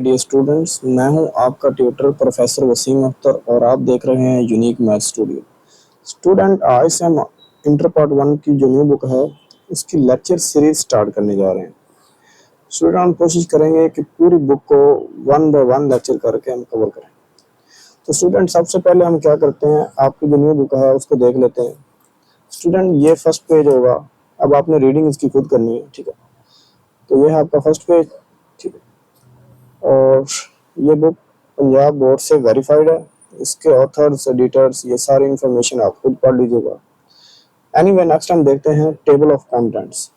Dear students, मैं हूं आपका ट्यूटर प्रोफेसर वसीम अख्तर और आप देख रहे हैं यूनिक मैथ स्टूडियो। स्टूडेंट, आज से हम इंटर पार्ट 1 की जो न्यू बुक है इसकी लेक्चर सीरीज स्टार्ट करने जा रहे हैं। स्टूडेंट, हम कोशिश करेंगे कि पूरी बुक को 1 बाय 1 लेक्चर करके हम कवर करें। तो स्टूडेंट, सबसे पहले हम क्या करते हैं, आपकी जो न्यू बुक है उसको देख लेते हैं। स्टूडेंट, ये फर्स्ट पेज होगा। अब आपने रीडिंग इसकी खुद करनी है, ठीक है। तो ये है आपका फर्स्ट पेज, ठीक है। और ये बुक पंजाब बोर्ड से वेरीफाइड है। इसके ऑथर्स, एडिटर्स, ये सारी इंफॉर्मेशन आप खुद पढ़ लीजिएगा। एनीवे, नेक्स्ट हम देखते हैं टेबल ऑफ कंटेंट्स।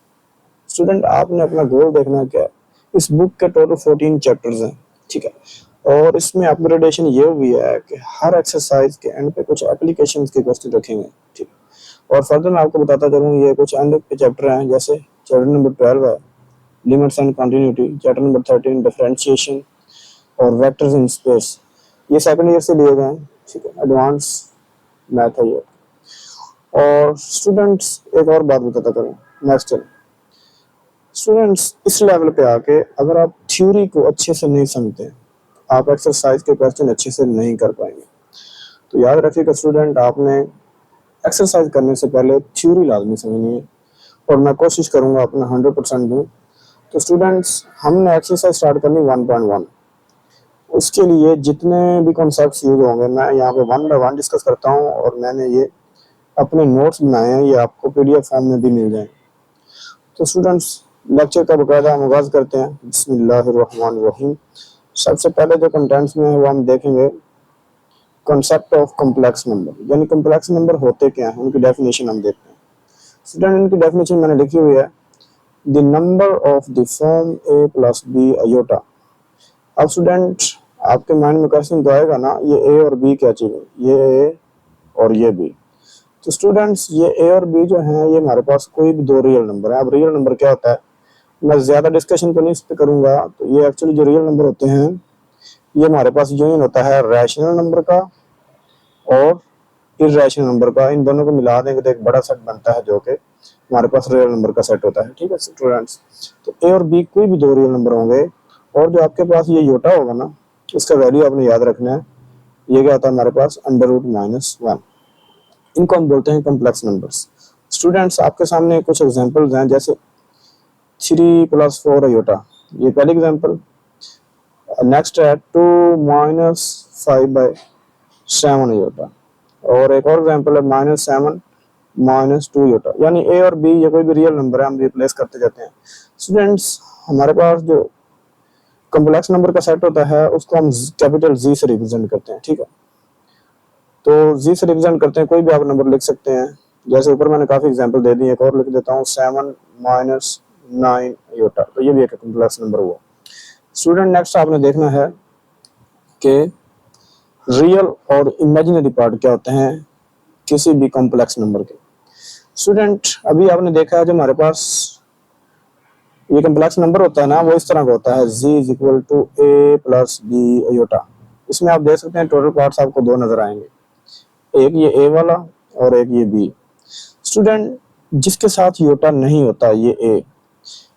स्टूडेंट, आपने अपना गोल देखना क्या है। इस बुक के टोटल 14 चैप्टर्स हैं, ठीक है। और इसमें अपग्रेडेशन ये हुई है कि हर एक्सरसाइज के एंड पे कुछ एप्लीकेशन के क्वेश्चन रखेंगे, ठीक है। और फर्दर मैं आपको बताता चलूँ, ये कुछ एंड के चैप्टर हैं, जैसे चैप्टर नंबर 12 है limits and continuity, chapter number 13 differentiation और वेक्टर्स इन स्पेस। ये सेकंड ईयर से लिए गए हैं, ठीक है। एडवांस मैथ है ये। और स्टूडेंट्स, एक और बात बताता करूँ, नेक्स्ट स्टूडेंट्स, इस लेवल पे आके अगर आप थ्योरी को अच्छे से नहीं समझते, आप एक्सरसाइज के क्वेश्चन अच्छे से नहीं कर पाएंगे। तो याद रखिएगा स्टूडेंट, आपने एक्सरसाइज करने से पहले थ्योरी लाजमी समझनी है और मैं कोशिश करूंगा अपना 100% दूं। तो स्टूडेंट्स, हमने एक्सरसाइज स्टार्ट करनी 1.1। उसके लिए जितने भी कॉन्सेप्ट्स यूज होंगे मैं यहाँ पे 1 बाय 1 डिस्कस करता हूँ और मैंने ये अपने नोट्स बनाए हैं, ये आपको पीडीएफ फॉर्म में भी मिल जाए। तो स्टूडेंट्स, लेक्चर का बकायदा हम आगाज करते हैं। बिस्मिल्लाहिर्रहमानिर्रहीम। सबसे पहले जो कंटेंट्स में है वो हम देखेंगे कॉन्सेप्ट ऑफ कॉम्प्लेक्स नंबर, यानी कॉम्प्लेक्स नंबर होते क्या हैं, उनकी डेफिनेशन हम देखते हैं। स्टूडेंट, इनकी डेफिनेशन मैंने लिखी हुई है, the number of the form a plus b iota. अब स्टूडेंट, आपके माइंड में क्वेश्चन तो आएगा ना, ये a और b क्या चीज है, ये a और ये b। तो स्टूडेंट्स, ये a और b जो है ये हमारे पास कोई भी दो रियल नंबर है। अब रियल नंबर क्या होता है, मैं ज्यादा डिस्कशन तो नहीं इस पे करूंगा। तो ये एक्चुअली जो रियल नंबर होते हैं ये हमारे पास यूनियन होता है रैशनल नंबर का और इर्रेशनल नंबर का। इन दोनों को मिला देंगे तो एक बड़ा सेट बनता है जो कि हमारे पास रियल नंबर का सेट होता है, ठीक है स्टूडेंट्स। तो ए और बी कोई भी दो रियल नंबर होंगे और जो आपके पास ये योटा होगा ना, इसका वैल्यू आपने याद रखना है। ये क्या होता है हमारे पास, √-1। इनको हम बोलते हैं कॉम्प्लेक्स नंबर्स। स्टूडेंट्स, आपके सामने कुछ एग्जांपल्स हैं, जैसे 3 + 4 अयोटा, ये पहली एग्जांपल। नेक्स्ट है 2 - 5/7 अयोटा। और एक और एग्जांपल है -7 - 2 अयोटा। यानी ए और बी ये कोई भी रियल नंबर है, हम रिप्लेस करते जाते हैं। स्टूडेंट्स, हमारे पास जो कॉम्प्लेक्स नंबर का सेट होता है उसको हम कैपिटल जी से रिप्रेजेंट करते हैं, ठीक है। तो जी से रिप्रेजेंट करते हैं, कोई भी आप नंबर लिख सकते हैं। जैसे ऊपर मैंने काफी एग्जांपल दे दी, एक और लिख देता हूँ, 7 - 9 अयोटा। तो ये भी एक कॉम्प्लेक्स नंबर हुआ। स्टूडेंट, नेक्स्ट आपने देखना है कि रियल और इमेजिनरी पार्ट क्या होते हैं किसी भी कॉम्प्लेक्स नंबर के। स्टूडेंट, अभी आपने देखा है जो हमारे पास ये कॉम्प्लेक्स नंबर होता है ना, वो इस तरह का होता है, z = a + b अयोटा। इसमें आप देख सकते हैं टोटल पार्ट्स आपको दो नजर आएंगे, एक ये a वाला और एक ये b। स्टूडेंट, जिसके साथ योटा नहीं होता ये a,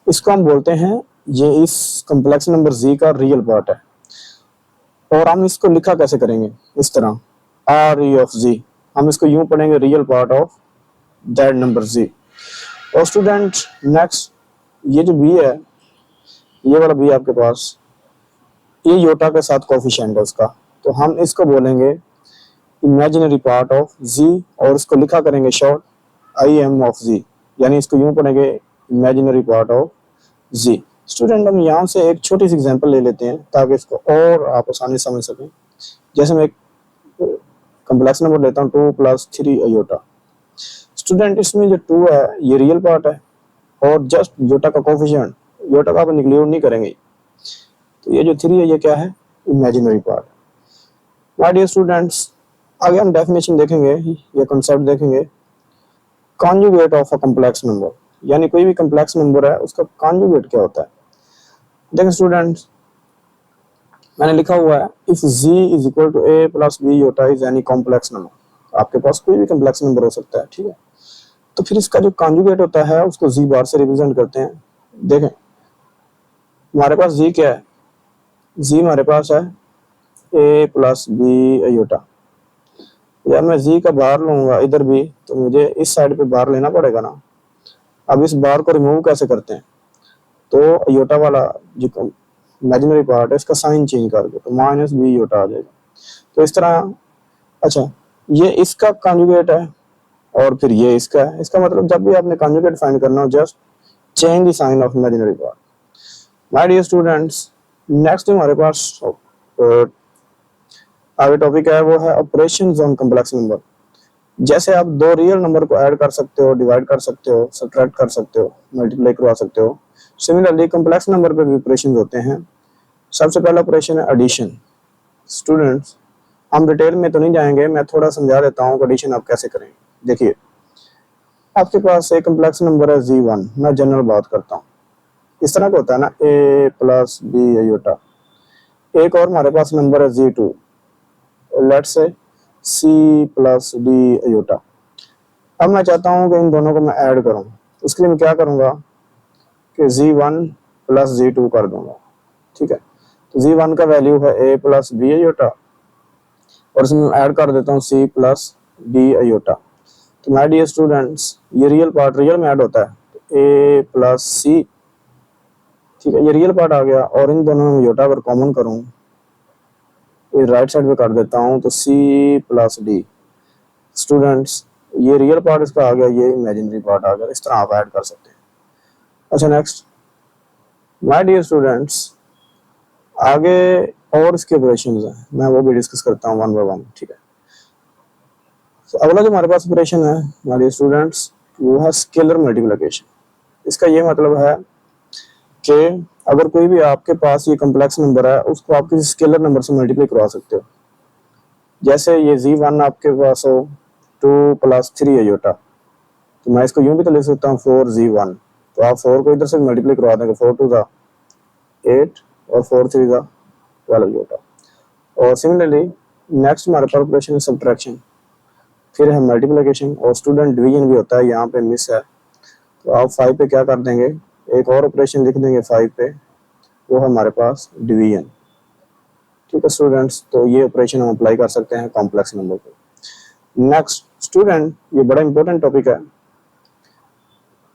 इसको हम बोलते हैं ये इस कॉम्प्लेक्स नंबर z का रियल पार्ट है। और हम इसको लिखा कैसे करेंगे, इस तरह RE(z), हम इसको यूं पढ़ेंगे, real part of that number z। और स्टूडेंट, नेक्स्ट ये जो b है, ये वाला b आपके पास, ये योटा के साथ कोफिशिएंट है उसका, तो हम इसको बोलेंगे इमेजिनरी पार्ट ऑफ z और इसको लिखा करेंगे शॉर्ट IM(z), यानी इसको यूं पढ़ेंगे imaginary part of z। Student, हम यहाँ से एक छोटी सी एग्जांपल ले लेते हैं ताकि इसको और आप आसानी से समझ सकें। जैसे मैं एक कॉम्प्लेक्स नंबर लेता हूँ 2 + 3 अयोटा। स्टूडेंट, इसमें जो 2 है ये रियल पार्ट है और जस्ट योटा का कोफिशिएंट, योटा का आप इंक्लूड नहीं करेंगे। तो ये जो 3 है ये क्या है, imaginary part. My dear students, आगे हम डेफिनेशन देखेंगे, ये कॉन्सेप्ट देखेंगे conjugate of a complex number, यानी कोई भी कॉम्प्लेक्स नंबर है उसका कॉन्जुगेट क्या होता है। देखिए स्टूडेंट्स, मैंने लिखा हुआ है if z = a + b iota is any complex number. आपके पास कोई भी कॉम्प्लेक्स नंबर हो सकता है, ठीक है। तो फिर इसका जो कॉन्जुगेट होता है उसको z बार से रिप्रेजेंट करते हैं। देखें हमारे पास z क्या है, जी हमारे पास है ए प्लस बी अयोटा। जब मैं जी का बार लूंगा इधर भी, तो मुझे इस साइड पे बार लेना पड़ेगा ना। अब इस बार को रिमूव कैसे करते हैं, तो अयोटा वाला जो इमेजिनरी पार्ट है इसका साइन चेंज करके तो माइनस बी अयोटा आ जाएगा। तो इस तरह, अच्छा, ये इसका कॉन्जुगेट है और फिर ये इसका है। इसका मतलब जब भी आपने कॉन्जुगेट फाइंड करना हो, just change the sign of imaginary part. My dear students, next हमारे पास आगे टॉपिक है, वो है ऑपरेशंस ऑन कॉम्प्लेक्स नंबर। जैसे आप दो रियल नंबर को ऐड कर सकते हो, डिवाइड कर सकते हो, सब्ट्रैक्ट कर सकते हो, मल्टीप्लाई करवा सकते हो, सिमिलरली कॉम्प्लेक्स नंबर पे भी ऑपरेशन होते हैं। सबसे पहला ऑपरेशन है एडिशन। स्टूडेंट्स, हम डिटेल में तो नहीं जाएंगे, मैं थोड़ा समझा देता हूँ एडिशन आप कैसे करेंगे। देखिए, आपके पास एक कॉम्प्लेक्स नंबर है Z1, मैं जनरल बात करता हूँ। इस तरह का होता है ना, ए प्लस बी अयोटा। एक और हमारे पास नंबर है Z2, let's say C plus D aorta. अब मैं चाहता हूँ कि इन दोनों को मैं ऐड करूँ। उसके लिए मैं क्या करूँगा कि Z1 प्लस Z2 कर दूंगा। ठीक है, तो Z1 का वैल्यू है ए प्लस बी अयोटा और इसमें ऐड कर देता हूँ सी प्लस डी अयोटा। तो माय डियर स्टूडेंट्स, ये रियल पार्ट रियल में ऐड होता है, तो ए प्लस सी। ठीक है, ये रियल पार्ट आ गया और इन दोनों में अयोटा अगर कॉमन करूँ, ये राइट साइड पे कर देता हूँ, तो सी प्लस डी। स्टूडेंट्स, ये रियल पार्ट इसका आ गया, ये इमेजिनरी पार्ट आ गया। इस तरह आप ऐड कर सकते हैं। अच्छा, नेक्स्ट माय डियर स्टूडेंट्स, आगे और इसके ऑपरेशन हैं, मैं वो भी डिस्कस करता हूँ वन बाय वन। ठीक है, तो अगला जो हमारे पास ऑपरेशन है हमारे स्टूडेंट्स, वो है स्केलर मल्टीप्लिकेशन। इसका ये मतलब है कि अगर कोई भी आपके पास ये कॉम्प्लेक्स नंबर है, उसको आप किसी स्केलर नंबर से मल्टीप्लाई करवा सकते हो। जैसे ये Z1 आपके पास हो 2 प्लस 3 अयोटा, तो मैं इसको यूं भी तो लिख सकता हूँ 4Z1। तो आप 4 को इधर से मल्टीप्लाई करवा देंगे, 4 2 ज़ा 8 और 4 3 ज़ा 12 अयोटा। और सिमिलरली नेक्स्ट हमारे पास ऑपरेशन है सब्ट्रैक्शन, फिर है मल्टीप्लिकेशन और स्टूडेंट डिवीजन भी होता है, यहाँ पे मिस है। तो आप 5 पे क्या कर देंगे, एक और ऑपरेशन लिख देंगे 5 पे, वो है हमारे पास डिवीजन। ठीक है स्टूडेंट्स, तो ये ऑपरेशन हम अप्लाई कर सकते हैं कॉम्प्लेक्स नंबर पे। नेक्स्ट स्टूडेंट, ये बड़ा इंपॉर्टेंट टॉपिक है,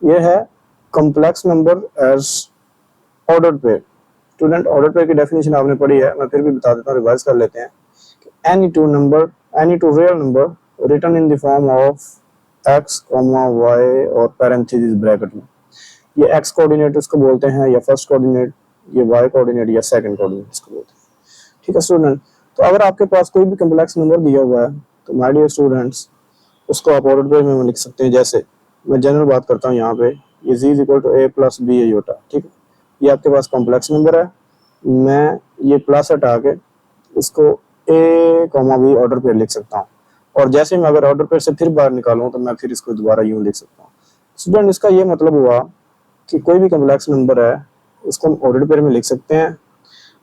ये है complex number as ordered pair. Student, ordered pair की डेफिनेशन आपने पढ़ी है, मैं फिर भी बता देता हूँ, रिवाइज कर लेते हैं। Any two real number written in the form of x, y और पैरेंथेसिस ब्रैकेट में। ये x कोऑर्डिनेट इसको बोलते हैं या फर्स्ट कोऑर्डिनेट, ये y कोऑर्डिनेट या सेकंड कोऑर्डिनेट इसको बोलते हैं। ठीक है स्टूडेंट, तो अगर आपके पास कोई भी कॉम्प्लेक्स नंबर दिया हुआ है, तो माय डियर स्टूडेंट्स, उसको आप ऑर्डर पेयर में लिख सकते हैं। जैसे मैं जनरल बात करता हूँ यहाँ पे, ये z is equal to a plus b iota. ठीक है, ये आपके पास कॉम्प्लेक्स नंबर है, मैं ये प्लस हटा के इसको ए कॉमा बी ऑर्डर पेयर लिख सकता हूँ। और जैसे मैं अगर ऑर्डर पेयर से फिर बाहर निकालूँ, तो मैं फिर इसको दोबारा यूँ लिख सकता हूँ। स्टूडेंट, इसका ये मतलब हुआ कि कोई भी कॉम्प्लेक्स नंबर है उसको हम ऑर्डर पेयर में लिख सकते हैं,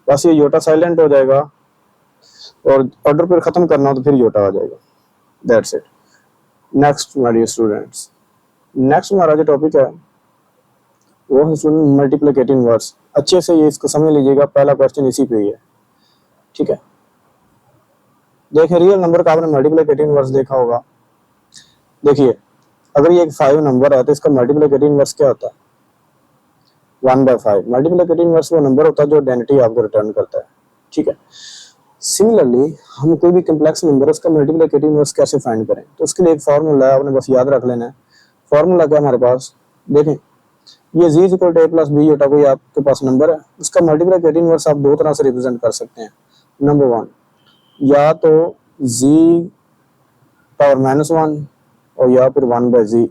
बस ये योटा साइलेंट हो जाएगा और ऑर्डर पेयर खत्म करना हो तो फिर योटा आ जाएगा। That's it. Next my dear students, next हमारा जो टॉपिक है वो है स्टूडेंट मल्टीप्लिकेटिव इनवर्स। अच्छे से ये इसको समझ लीजिएगा, पहला क्वेश्चन इसी पे ही है। ठीक है, देखिए रियल नंबर का आपने मल्टीप्लिकेटिव इनवर्स देखा होगा। देखिए, अगर ये एक 5 नंबर है तो इसका मल्टीप्लिकेटिव इनवर्स क्या होता है, 1/5। मल्टीप्लिकेटिव इनवर्स वो नंबर होता है जो आइडेंटिटी आपको रिटर्न करता है। ठीक है, सिमिलरली हम कोई भी कॉम्प्लेक्स नंबर उसका मल्टीप्लिकेटिव इनवर्स कैसे फाइंड करें, तो उसके लिए एक फार्मूला है, आपने बस याद रख लेना है। फार्मूला क्या हमारे पास, देखें, ये z equal to a plus b होता कोई आपके पास नंबर है, उसका मल्टीप्लिकेटिव इनवर्स आप दो तरह से रिप्रेजेंट कर सकते हैं। नंबर 1, या तो z पावर -1 और या फिर 1/z,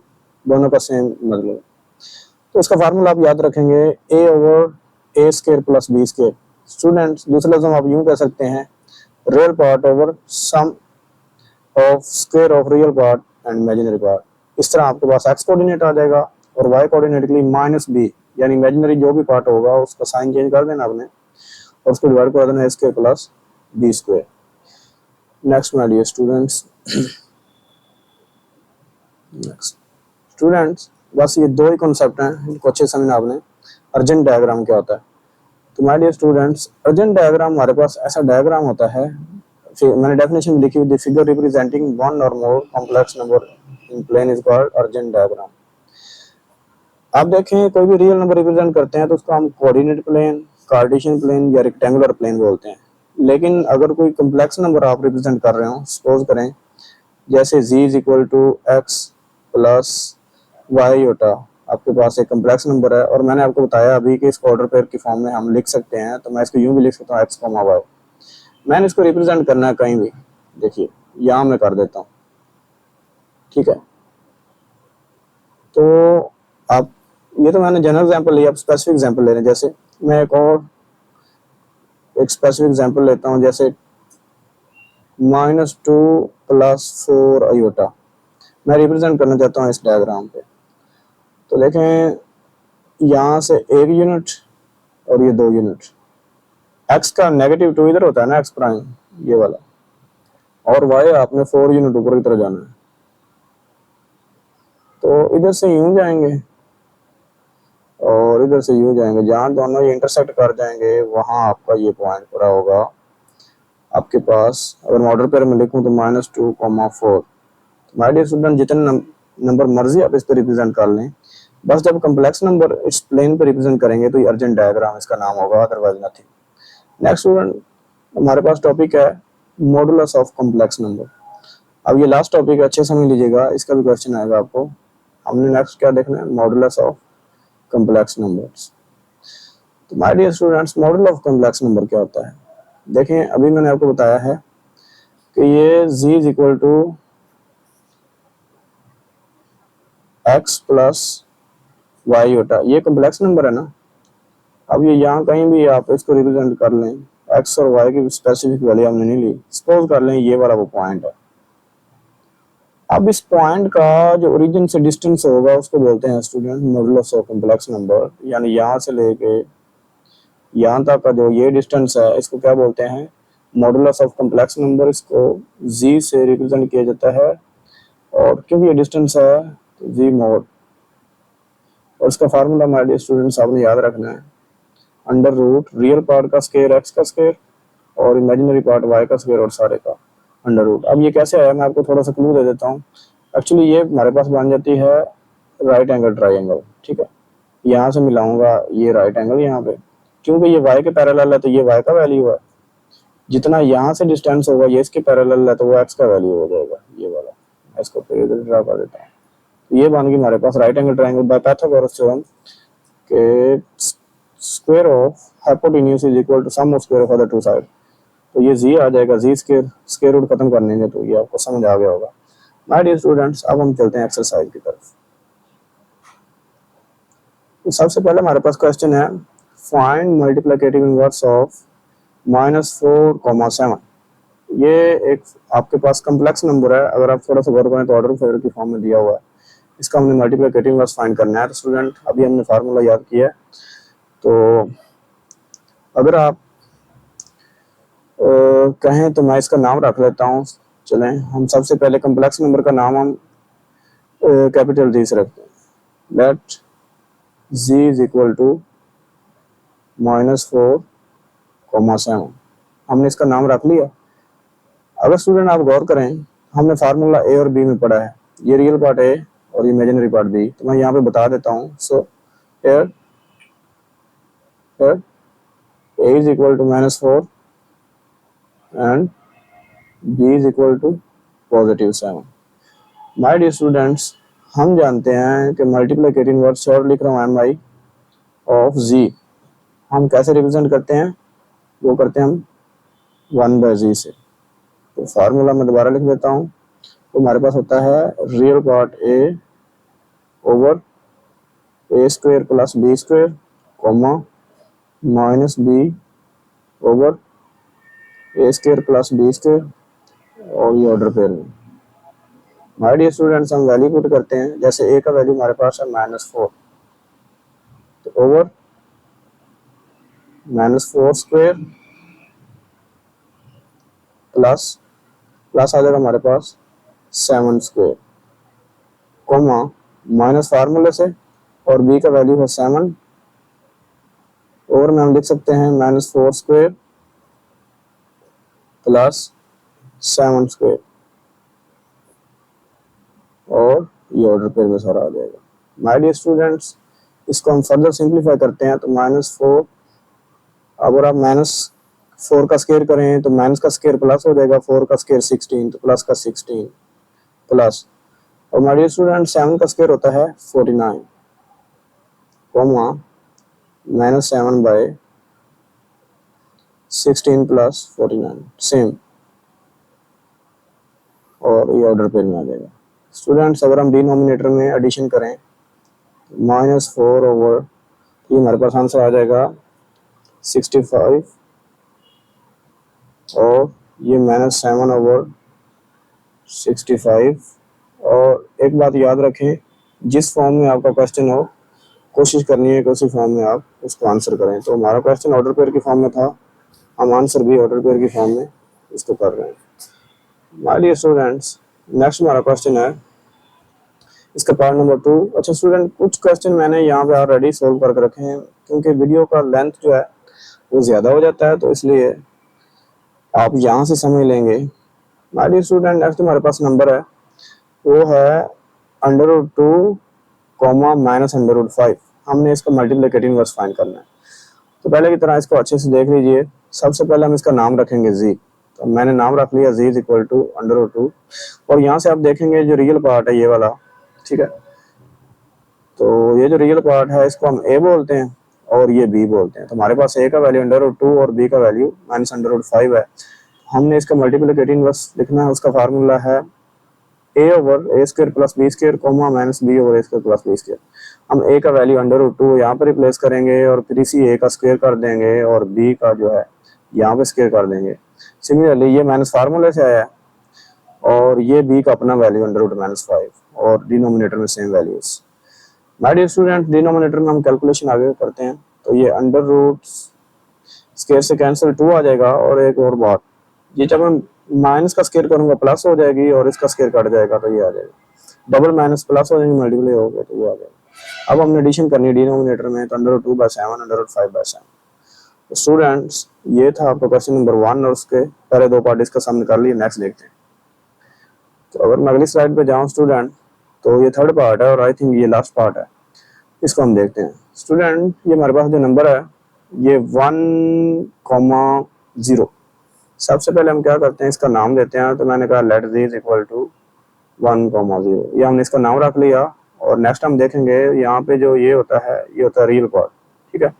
दोनों का सेम मतलब। तो इसका फार्मूला आप याद रखेंगे, a over a square plus b square. Students, दूसरे लफ्ज़ में आप यूं कह सकते हैं, real part over sum of square of real part and imaginary part. इस तरह आपके पास x कोऑर्डिनेट आ जाएगा और y कोऑर्डिनेट के लिए -b, यानी इमेजिनरी जो भी पार्ट होगा उसका साइन चेंज कर देना आपने और उसको डिवाइड कर देना a square plus b square. Next my dear students, next students, बस ये दो ही कॉन्सेप्ट हैं, इनको अच्छे समझना आपने। अर्जेंट डायग्राम क्या होता है, तो तो my dear students, Argand diagram हमारे पास ऐसा डायग्राम होता है, फिर मैंने डेफिनेशन लिखी हुई, the figure representing one or more complex number in plane is called Argand diagram. आप देखें कोई भी रियल नंबर रिप्रेजेंट करते हैं तो उसको हम कोऑर्डिनेट प्लेन, कार्टेशियन प्लेन या रेक्टेंगुलर प्लेन बोलते हैं। लेकिन अगर कोई कॉम्प्लेक्स नंबर आप रिप्रेजेंट कर रहे हो, सपोज करें जैसे z is equal to x plus y होता, आपके पास एक कम्प्लेक्स नंबर है और मैंने आपको बताया अभी कि इसको ऑर्डर पेयर की फॉर्म में हम लिख सकते हैं, तो मैं इसको यूं भी लिख सकता हूँ एक्स कॉमा वाई। मैंने इसको रिप्रेजेंट करना है कहीं भी, देखिए यहाँ मैं कर देता हूँ, ठीक है। तो आप ये तो मैंने जनरल एग्जांपल लिया, आप स्पेसिफिक एग्जांपल ले रहे हैं। जैसे मैं एक स्पेसिफिक एग्जांपल लेता हूँ, जैसे -2 + 4 आयोटा मैं रिप्रेजेंट करना चाहता हूँ इस डायग्राम पे। तो देखें यहाँ से 1 यूनिट और ये 2 यूनिट, एक्स का -2 इधर होता है ना, एक्स प्राइम ये वाला, और वाई आपने 4 यूनिट ऊपर की तरफ जाना है। तो इधर से यूं जाएंगे और इधर से यूं जाएंगे, जहाँ दोनों ये इंटरसेक्ट कर जाएंगे वहां आपका ये पॉइंट पूरा होगा आपके पास। अगर मैं ऑर्डर पेयर में लिखूं तो -2, 4। माय डियर स्टूडेंट, जितने नंबर मर्जी आप इस पर रिप्रेजेंट कर लें, बस जब कम्प्लेक्स नंबर इस प्लेन पर रिप्रेजेंट करेंगे तो ये अर्जेंट डायग्राम इसका नाम होगा, अदरवाइज नथिंग। नेक्स्ट स्टूडेंट, हमारे पास टॉपिक है मॉडुलस ऑफ कॉम्प्लेक्स नंबर। अब ये लास्ट टॉपिक है, अच्छे समझ लीजिएगा, इसका भी क्वेश्चन आएगा आपको। हमने नेक्स्ट क्या देखना है, मॉडुलस ऑफ कॉम्प्लेक्स नंबर्स। तो my dear students, modulus of complex number क्या होता है? देखें अभी मैंने आपको बताया है कि ये z is equal to x plus y होता, ये कॉम्प्लेक्स नंबर है ना। अब ये यहाँ कहीं भी आप इसको रिप्रेजेंट कर लें, एक्स और वाई की स्पेसिफिक वैल्यू हमने नहीं ली, सपोज कर लें ये वाला वो पॉइंट है। अब इस पॉइंट का जो ओरिजिन से डिस्टेंस होगा उसको बोलते हैं student modulus of complex number, यानी यहाँ से लेके यहाँ तक का जो ये डिस्टेंस है इसको क्या बोलते हैं, मॉडुलस ऑफ कॉम्प्लेक्स नंबर। इसको z से रिप्रेजेंट किया जाता है, और क्योंकि ये डिस्टेंस है तो z मॉड, और इसका फार्मूला माय डियर स्टूडेंट्स आपने याद रखना है, अंडर रूट रियल पार्ट का स्क्वायर x का स्क्वायर और इमेजिनरी पार्ट y का स्क्वायर और सारे का अंडर रूट। अब ये कैसे आया, मैं आपको थोड़ा सा क्लू दे देता हूँ। एक्चुअली ये हमारे पास बन जाती है राइट एंगल ट्राइंगल, ठीक है। यहाँ से मिलाऊंगा ये राइट एंगल यहाँ पे, क्योंकि ये y के पैरेलल है तो ये y का वैल्यू है, जितना यहाँ से डिस्टेंस होगा ये इसके पैरेलल है तो वो x का वैल्यू हो जाएगा, ये वाला। इसको फिर इधर ड्रा कर देता हूँ। ये बन गई हमारे पास right angle triangle by Pythagoras theorem के square of hypotenuse is equal to sum of square of other two side. तो ये z आ जाएगा, z स्क्वायर रूट खत्म कर लेंगे तो ये आपको समझ आ गया होगा। माय डियर स्टूडेंट्स, अब हम चलते हैं एक्सरसाइज की तरफ। तो सबसे पहले हमारे पास क्वेश्चन है, फाइंड मल्टीप्लिकेटिव इनवर्स ऑफ -4, 7। ये एक आपके पास कम्प्लेक्स नंबर है, अगर आप थोड़ा सा गौर करें तो ऑर्डर फेवर की फॉर्म में दिया हुआ है, इसका हमने मल्टीप्लिकेटिव इनवर्स फाइंड करना है। तो स्टूडेंट अभी हमने फार्मूला याद किया है, तो अगर आप कहें तो मैं इसका नाम रख लेता हूँ। चलें, हम सबसे पहले कम्प्लेक्स नंबर का नाम हम कैपिटल जी से रखते हैं, let z is equal to -4, 7। हमने इसका नाम रख लिया। अगर स्टूडेंट आप गौर करें, हमने फार्मूला ए और बी में पढ़ा है, ये रियल पार्ट ए और इमेजिनरी पार्ट बी, तो मैं यहाँ पे बता देता हूँ। सो here a is equal to -4 and b is equal to +7। My dear students, हम जानते हैं कि मल्टीप्लिकेटिव इनवर्स और लिख रहा हूँ mi ऑफ z, हम कैसे रिप्रेजेंट करते हैं, वो करते हैं हम 1/z से। तो फार्मूला मैं दोबारा लिख देता हूँ। तो हमारे पास होता है real part a over a² + b², comma -b over a² + b² और ये ऑर्डर पेयर में। माय डियर स्टूडेंट्स, हम वैल्यू पुट करते हैं। जैसे a का वैल्यू हमारे पास है -4, तो ओवर -4² प्लस आ जाएगा हमारे पास 7², कॉमा माइनस फार्मूले से, और b का वैल्यू है 7 और में हम लिख सकते हैं -4 स्क्वायर प्लस 7 स्क्वायर, और ये ऑर्डर पेयर में सारा आ जाएगा। माय डियर स्टूडेंट्स, इसको हम फर्दर सिंप्लीफाई करते हैं तो -4, अगर आप -4 का स्क्वायर करें तो माइनस का स्क्वायर प्लस हो जाएगा, 4 का स्क्वायर 16 तो प्लस का 16 प्लस, और माय डियर स्टूडेंट 7 का स्क्वायर होता है 49 कॉमा -7/16 प्लस 49 सेम, और ये ऑर्डर पेयर में आ जाएगा। स्टूडेंट्स अगर हम डिनोमिनेटर में एडिशन करें -4 ओवर, ये हमारे पास आंसर आ जाएगा 65, और ये -7/65। और एक बात याद रखें, जिस फॉर्म में आपका क्वेश्चन हो कोशिश करनी है कि उसी फॉर्म में आप उसको आंसर करें। तो हमारा क्वेश्चन ऑर्डर पेयर की फॉर्म में था, हम आंसर भी ऑर्डर पेयर की फॉर्म में इसको कर रहे हैं। माय डियर स्टूडेंट्स, नेक्स्ट हमारा क्वेश्चन है इसका पार्ट नंबर 2। अच्छा स्टूडेंट, कुछ क्वेश्चन मैंने यहाँ पे ऑलरेडी सोल्व करके रखे हैं, क्योंकि वीडियो का लेंथ जो है वो ज़्यादा हो जाता है, तो इसलिए आप यहाँ से समझ लेंगे। माय डियर स्टूडेंट, नेक्स्ट हमारे पास नंबर है वो है √2, -√5। हमने इसका मल्टीप्लिकेटिव इनवर्स फाइंड करना है। तो पहले की तरह इसको अच्छे से देख लीजिए। सबसे पहले हम इसका नाम रखेंगे जी, तो मैंने नाम रख लिया जी इक्वल टू √2, और यहाँ से आप देखेंगे जो रियल पार्ट है ये वाला, ठीक है, तो ये जो रियल पार्ट है इसको हम ए बोलते हैं और ये बी बोलते हैं। तो हमारे पास ए का वैल्यू √2 और बी का वैल्यू -√5 है। हमने इसका मल्टीप्लिकेटिव इनवर्स लिखना है, उसका फार्मूला है a/a² plus b² comma -b/a² plus b²। हम a का वैल्यू √2 यहाँ पर रिप्लेस करेंगे और फिर इसी a का स्क्वायर कर देंगे और b का जो है यहाँ पे स्क्वायर कर देंगे। सिमिलरली ये माइनस फार्मूले से आया है, और ये b का अपना वैल्यू √-5, और डिनोमिनेटर में same values. My dear student, denominator में हम कैलकुलेशन आगे करते हैं, तो ये अंडर रूट स्क्वायर से कैंसिल 2 आ जाएगा, और एक और बात, ये जब हम माइनस का स्क्वायर करूंगा प्लस हो जाएगी और इसका स्क्वायर कट जाएगा तो ये आ जाएगा, डबल माइनस प्लस हो जाएंगे, मल्टीप्लाई हो गया तो ये आ जाएगा। अब हमने एडिशन करनी है डिनोमिनेटर में, तो √2/7 √5/7। तो स्टूडेंट्स ये था आपका क्वेश्चन नंबर 1, और उसके पहले 2 पार्ट डिस्कस हमने कर लिए। नेक्स्ट देखते हैं। तो अगर मैं अगली स्लाइड पे जाऊँ स्टूडेंट, तो ये 3rd पार्ट है और आई थिंक ये लास्ट पार्ट है, इसको हम देखते हैं। स्टूडेंट ये हमारे पास जो नंबर है ये 1,0। सबसे पहले हम क्या करते हैं, इसका नाम देते हैं। तो मैंने कहा लेट z इक्वल टू 1,0, ये हमने इसका नाम रख लिया। और नेक्स्ट हम देखेंगे यहाँ पे जो ये होता है, ये होता है रियल पार्ट, ठीक है,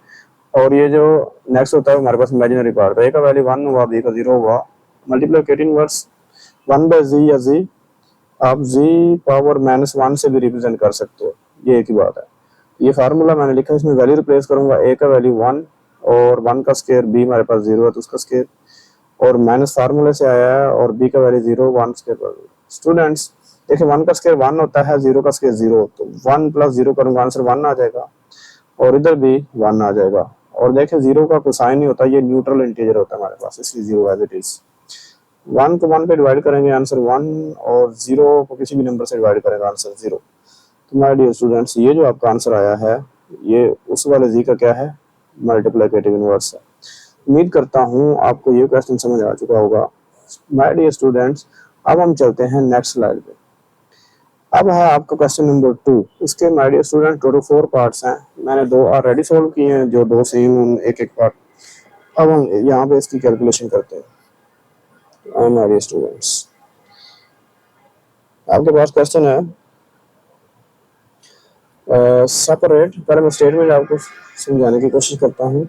और ये जो नेक्स्ट होता है हमारे पास इमेजिनरी पार्ट। तो ए का वैल्यू 1 हुआ, बी का 0 हुआ, मल्टीप्लिकेटिव इनवर्स 1/z या z, आप z पावर -1 से भी रिप्रेजेंट कर सकते हो, ये एक ही बात है। ये फार्मूला मैंने लिखा है, इसमें वैल्यू रिप्लेस करूंगा, a का वैल्यू 1 और 1 का स्क्वायर, b हमारे पास 0 है तो उसका स्क्वायर, और माइनस फार्मूले से आया है, और b का वैल्यू 0, 1 स्क्वायर। स्टूडेंट्स देखिए 1 का स्क्वायर 1 होता है, 0 का स्क्वायर 0, तो 1 + 0 करूंगा आंसर 1 आ जाएगा, और इधर भी 1 आ जाएगा। और देखिए 0 का कोसाइन नहीं होता, ये न्यूट्रल इंटीजर होता है हमारे पास, इसलिए 0 एज इट इज। 1 को 1 पे डिवाइड करेंगे आंसर 1, और 0 को किसी भी नंबर से डिवाइड करेंगे आंसर 0। तो माय डियर स्टूडेंट्स ये जो आपका आंसर आया है ये उस वाले जी का क्या है, मल्टीप्लिकेटिव इनवर्स है। उम्मीद करता हूँ आपको ये क्वेश्चन समझ आ चुका होगा। माय डियर स्टूडेंट्स अब हम चलते हैं नेक्स्ट स्लाइड पे। अब है आपका क्वेश्चन नंबर 2। इसके my dear student total 4 parts हैं, मैंने 2 ऑलरेडी सॉल्व किए हैं, जो 2 सेम एक पार्ट। अब हम यहाँ पे इसकी कैलकुलेशन करते हैं। माय डियर स्टूडेंट्स आपके पास क्वेश्चन है सेपरेट, पहले मैं स्टेटमेंट आपको समझाने की कोशिश करता हूँ।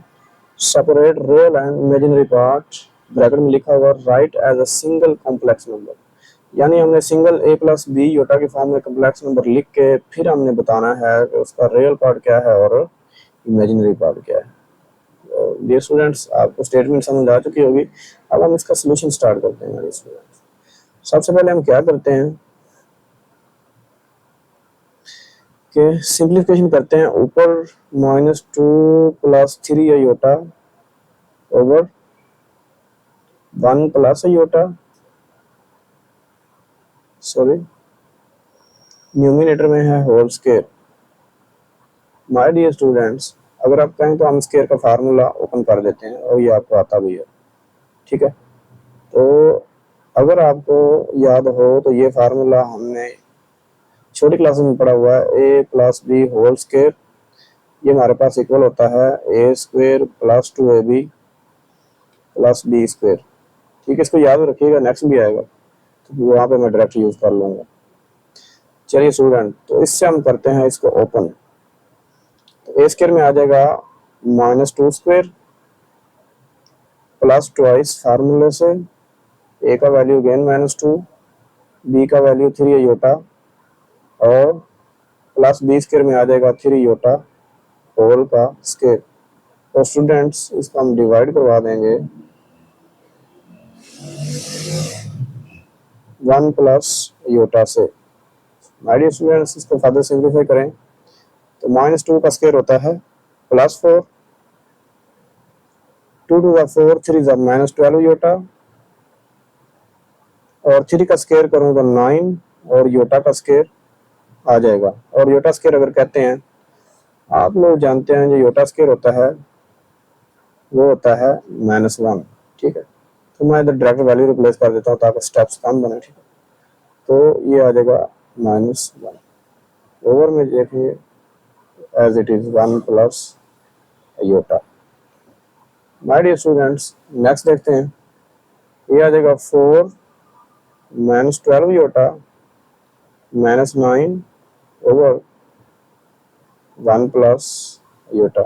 Separate real and imaginary part, bracket में लिखा हुआ write as a single complex number, यानी हमने सिंगल a + b योटा के फॉर्म में कॉम्प्लेक्स नंबर लिख के फिर हमने बताना है कि उसका रियल पार्ट क्या है और इमेजिनरी पार्ट क्या है। डियर स्टूडेंट्स आपको स्टेटमेंट समझ आ चुकी होगी। अब हम इसका सोल्यूशन स्टार्ट करते हैं। स्टूडेंट्स सबसे पहले हम क्या करते हैं कि सिंप्लीफिकेशन करते हैं, ऊपर -2 + 3 iota over 1 + iota, sorry numerator में है whole square. My dear students अगर आप कहें तो हम स्केयर का फार्मूला ओपन कर देते हैं और ये आपको आता भी है, ठीक है। तो अगर आपको याद हो तो ये फार्मूला हमने छोटी क्लासेस में पढ़ा हुआ है, a plus b whole square, ये हमारे पास इक्वल होता है a square plus 2ab plus b square, ठीक है। इसको याद रखिएगा, नेक्स्ट भी आएगा तो वहाँ पे मैं डायरेक्ट यूज कर लूँगा। चलिए स्टूडेंट, तो इससे हम करते हैं इसको ओपन। तो ए स्क्वेयर में आ जाएगा -2 स्क्वेयर प्लस ट्वाइस फार्मूले से, ए का वैल्यू अगेन -2, बी का वैल्यू 3 आयोटा और प्लस बी स्क्वेयर में आ जाएगा 3 आयोटा होल का स्क्वेयर। तो स्टूडेंट्स इसको हम डिवाइड करवा देंगे 1 प्लस आयोटा से। माय डियर स्टूडेंट्स, इसको फर्दर सिंप्लीफाई करें तो -2 का स्क्वायर होता है +4, 2 टू द 4, 3 ज़ा -12 योटा और 3 का स्क्वायर करूँ तो 9 और योटा का स्क्वायर आ जाएगा। और योटा स्क्वायर अगर कहते हैं, आप लोग जानते हैं जो योटा स्क्वायर होता है वो होता है -1, ठीक है। तो मैं इधर डायरेक्ट वैल्यू रिप्लेस कर देता हूँ ताकि स्टेप्स कम बने, ठीक है। तो ये आ जाएगा -1 ओवर में देखिए as it is 1 plus iota. My dear students, next देखते हैं, ये आ जाएगा 4 -12 iota -9 over 1 plus iota.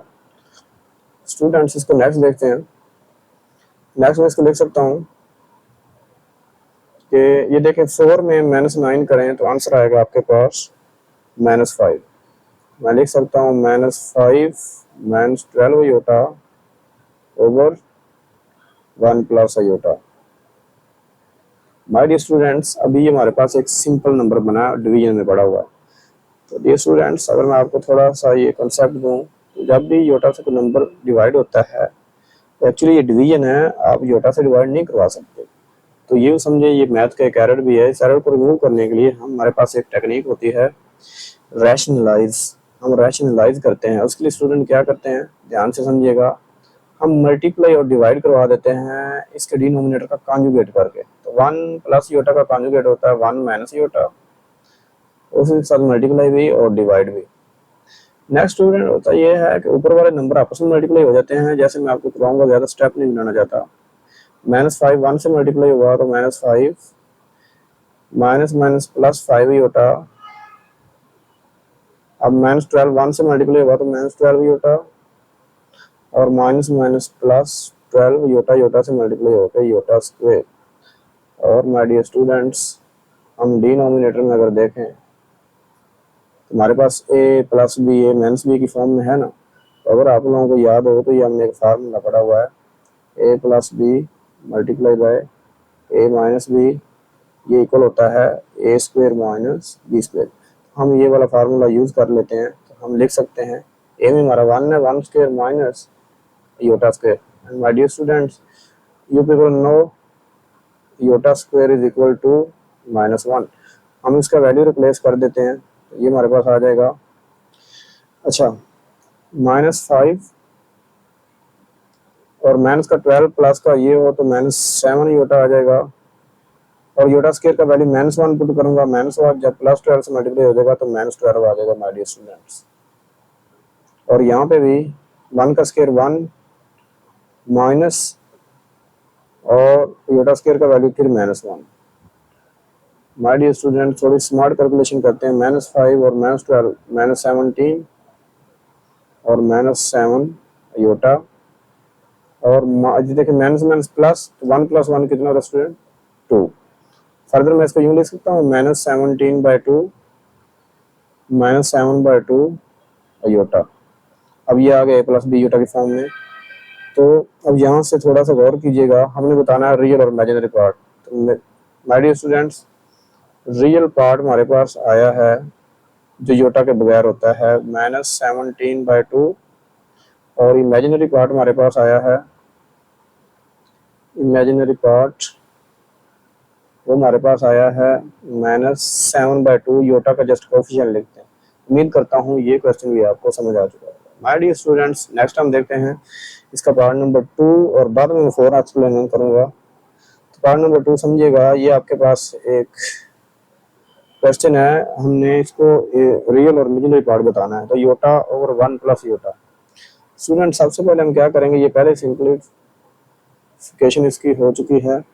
Students इसको नेक्स्ट देखते हैं। नेक्स्ट में इसको लिख सकता हूँ कि ये देखें 4 में -9 करें तो आंसर आएगा आपके पास -5। मैं लिख सकता हूँ -5 -12 iota over 1 plus iota. My dear students, अभी हमारे पास एक सिंपल नंबर बना डिवीजन में पड़ा हुआ है। तो डियर स्टूडेंट्स, अगर मैं आपको थोड़ा सा ये कंसेप्ट दूं तो जब भी योटा से कोई नंबर डिवाइड होता है तो एक्चुअली ये डिवीजन है, आप योटा से डिवाइड नहीं करवा सकते। तो ये समझे ये मैथ का एक एरर भी है। इस एरर को रिमूव करने के लिए हमारे पास एक टेक्निक होती है रैशनलाइज। हम रैशनलाइज करते हैं, उसके लिए स्टूडेंट क्या करते हैं, ध्यान से समझिएगा। हम मल्टीप्लाई और डिवाइड करवा देते हैं इसके डिनोमिनेटर का कॉन्जुगेट करके। तो 1 प्लस योटा का कॉन्जुगेट होता है 1 माइनस योटा, उसके साथ मल्टीप्लाई भी और डिवाइड भी। नेक्स्ट स्टूडेंट होता ये है कि ऊपर वाले नंबर आपस में मल्टीप्लाई हो जाते हैं। जैसे मैं आपको करवाऊंगा, ज़्यादा स्टेप नहीं बनाना चाहता। -5 1 से मल्टीप्लाई हुआ तो -5 माइनस माइनस +5 योटा। अब -12 1 से मल्टीप्लाई हुआ तो -12 योटा और माइनस माइनस +12 योटा योटा से मल्टीप्लाई होकर योटा स्क्वायर। और माय डियर स्टूडेंट्स, हम डिनोमिनेटर में अगर देखें तो हमारे पास a plus b a minus b की फॉर्म में है ना। तो अगर आप लोगों को याद हो तो ये हमने एक फार्मूला पढ़ा हुआ है a plus b multiply by a minus b, ये इक्वल होता है a square minus b square. हम ये वाला फार्मूला यूज कर लेते हैं तो हम लिख सकते हैं a में हमारा 1 है, 1 square minus iota square. And my dear students, you people know iota square is equal to -1। हम इसका वैल्यू रिप्लेस कर देते हैं तो ये हमारे पास आ जाएगा, अच्छा -5 और माइनस का 12 प्लस का ये हो तो -7 योटा आ जाएगा। और योटा स्क्वायर का वैल्यू -1 पुट करूंगा, -1 जब +12 से मल्टीप्लाई हो जाएगा तो -12 आ जाएगा माय डियर स्टूडेंट्स। और यहाँ पे भी 1 का स्क्वायर 1 माइनस और योटा स्क्वायर का वैल्यू फिर -1। माय डियर स्टूडेंट, थोड़ी स्मार्ट कैलकुलेशन करते हैं। -5 और -12 -17 और -7 योटा और देखिए माइनस माइनस प्लस, 1 + 1 कितना होगा स्टूडेंट 2। फर्दर मैं इसको यूं लिख सकता हूँ -17/2 -7/2 योटा। अब ये आ गया प्लस बी योटा की फॉर्म में। तो अब यहाँ से थोड़ा सा गौर कीजिएगा, हमने बताना है रियल और इमेजिनरी पार्ट। तो my dear students, real part हमारे पास आया है जो योटा के बगैर होता है -17/2 और इमेजिनरी पार्ट हमारे पास आया है, इमेजिनरी पार्ट वो हमारे पास आया है -7/2 योटा का जस्ट कोफिशिएंट लिखते हैं। उम्मीद करता हूँ ये क्वेश्चन भी आपको समझ आ चुका है। माय डियर स्टूडेंट्स, नेक्स्ट हम देखते हैं इसका पार्ट नंबर 2 और बाद में मैं 4 एक्सप्लेन करूंगा। तो पार्ट नंबर 2 समझिएगा, ये आपके पास एक क्वेश्चन है, हमने इसको रियल और इमेजिनरी पार्ट बताना है। तो iota over 1 plus iota. Student सबसे पहले हम क्या करेंगे, ये पहले सिंपलीफिकेशन इसकी हो चुकी है,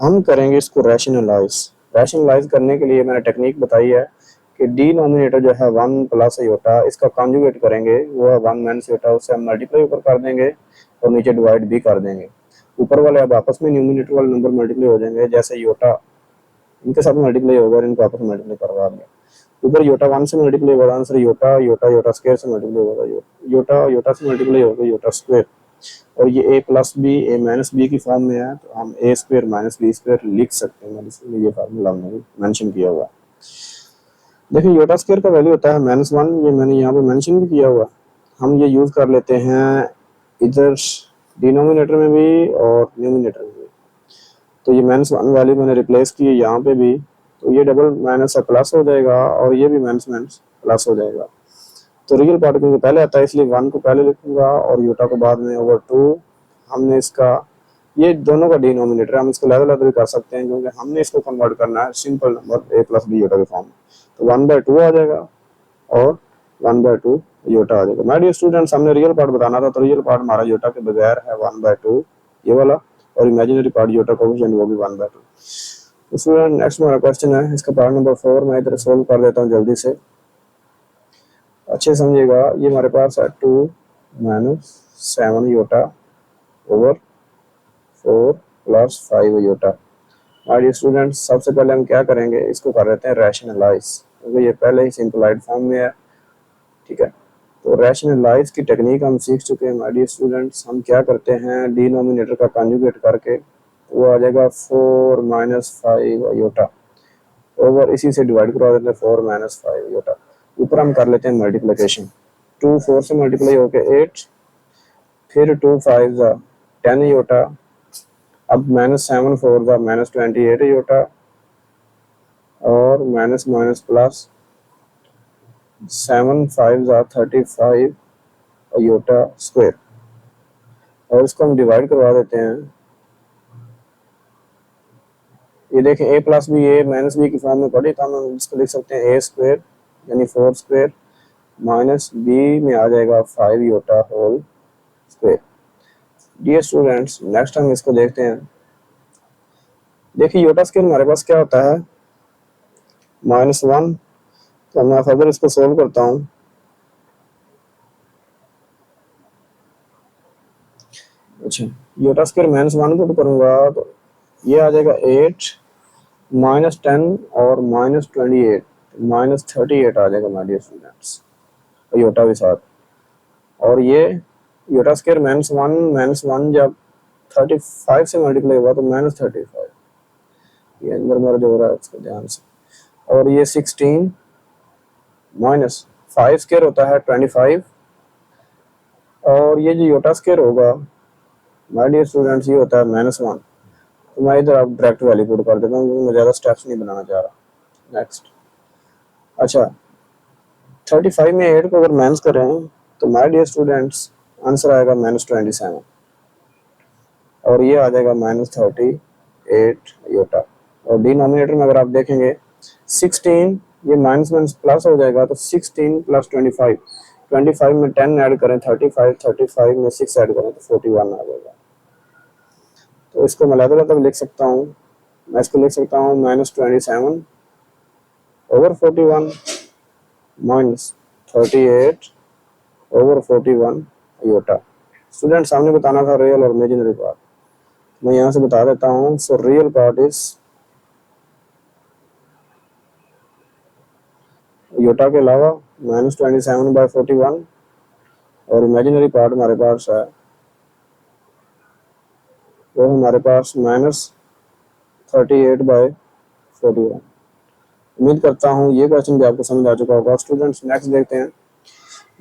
हम करेंगे इसको रैशनलाइज। रैशनलाइज करने के लिए मैंने टेक्निक बताई है कि डिनोमिनेटर जो है 1 प्लस योटा, इसका कॉन्जुगेट करेंगे, वो है 1 माइनस योटा, उससे हम मल्टीप्लाई ऊपर कर देंगे और नीचे डिवाइड भी कर देंगे। ऊपर वाले अब आपस में न्यूमिनेटर वाले नंबर मल्टीप्लाई हो जाएंगे, जैसे योटा इनके साथ मल्टीप्लाई होगा और इनको आपस में मल्टीप्लाई करवा दिया। ऊपर योटा 1 से मल्टीप्लाई होगा, answer iota iota iota square से मल्टीप्लाई होगा, योटा योटा से मल्टीप्लाई होगा योटा स्क्वायर। और ये a plus b a minus b की फॉर्म में है, तो हम a square minus b square लिख सकते हैं, इसलिए ये फार्मूला हमने मेंशन किया हुआ है। देखिए योटा स्क्वायर का वैल्यू होता है -1, ये मैंने यहाँ पे मेंशन भी किया हुआ। हम ये यूज कर लेते हैं इधर डिनोमिनेटर में भी और न्यूमिनेटर में भी। तो ये -1 वैल्यू मैंने रिप्लेस की है यहाँ पे भी, तो ये डबल माइनस प्लस हो जाएगा और ये भी माइनस माइनस प्लस हो जाएगा। तो रियल पार्ट क्योंकि पहले आता है इसलिए 1 को पहले लिखूंगा और योटा को बाद में ओवर 2। हमने इसका ये दोनों का डिनोमिनेटर, हम इसको लेवल लेवल भी कर सकते हैं क्योंकि हमने इसको कन्वर्ट करना है simple number a plus b iota के फॉर्म में। तो 1/2 आ जाएगा और 1/2 योटा आ जाएगा। माय डियर स्टूडेंट्स, हमने रियल पार्ट बताना था, तो रियल पार्ट हमारा योटा के बगैर है 1/2 ये वाला, और इमेजिनरी पार्ट योटा कोएफिशिएंट वो भी 1/2। स्टूडेंट नेक्स्ट हमारा क्वेश्चन है, इसका पार्ट नंबर 4 मैं इधर सोल्व कर देता हूँ जल्दी से, अच्छे समझिएगा। ये हमारे पास है 2 minus 7 iota over 4 plus 5 iota. हमारे स्टूडेंट्स सबसे पहले हम क्या करेंगे, इसको कर लेते हैं रैशनलाइज, क्योंकि ये पहले ही सिंपलाइड फॉर्म में है, ठीक है। तो रैशनलाइज की टेक्निक हम सीख चुके हैं हमारे स्टूडेंट्स। हम क्या करते हैं, डिनोमिनेटर का कॉन्जुगेट करके वो आ जाएगा 4 माइनस 5 योटा ओवर, इसी से डिवाइड करवा देते हैं 4 माइनस 5 योटा। ऊपर हम कर लेते हैं मल्टीप्लिकेशन, 2 4 से मल्टीप्लाई होके 8, फिर 2 5 10 योटा, अब -7 4 -28 योटा, और minus minus plus 7 5 35 iota square, और इसको हम डिवाइड करवा देते हैं। ये देखें a plus b a minus b की फॉर्म में पढ़ी, तो हम इसको लिख सकते हैं a स्क्वायर यानी 4 स्क्वायर माइनस बी में आ जाएगा 5 iota whole square. Dear students next हम इसको देखते हैं। देखिए योटा स्क्वायर हमारे पास क्या होता है, -1। तो मैं फर्दर इसको सोल्व करता हूँ। अच्छा, योटा स्क्वायर -1 पुट करूंगा तो ये आ जाएगा 8 -10 और -28 -38 आ जाएगा माय डियर स्टूडेंट्स, योटा के साथ। और ये योटा स्क्वायर -1 जब 35 से मल्टीप्लाई हुआ तो -35, ये अंदर मर्ज हो रहा है, इसको ध्यान से। और ये 16 माइनस 5 स्क्वायर होता है 25, और ये जो योटा स्क्वायर होगा माय डियर स्टूडेंट्स ये होता है -1। तो मैं इधर अब डायरेक्ट वैल्यू पुट कर देता हूँ क्योंकि मैं ज़्यादा स्टेप्स नहीं बनाना चाह रहा। नेक्स्ट, अच्छा 35 में 8 को अगर माइनस करें तो माय डियर स्टूडेंट्स आंसर आएगा -27, और ये आ जाएगा -38 योटा। और डिनोमिनेटर में अगर आप देखेंगे 16, ये माइनस माइनस प्लस हो जाएगा, तो 16 प्लस 25 में 10 ऐड करें 35 में 6 ऐड करें तो 41 आ जाएगा। तो इसको मैं अलग अलग लिख सकता हूँ, मैं इसको लिख सकता हूँ -27 ओवर 41 -38 ओवर 41 योटा। स्टूडेंट सामने बताना था रियल और इमेजिनरी पार्ट, मैं यहाँ से बता देता हूँ। So real part is iota के अलावा -27/41, और इमेजिनरी पार्ट हमारे पास है वो हमारे पास -38/41। उम्मीद करता हूँ ये क्वेश्चन भी आपको समझ आ चुका होगा। स्टूडेंट्स नेक्स्ट देखते हैं।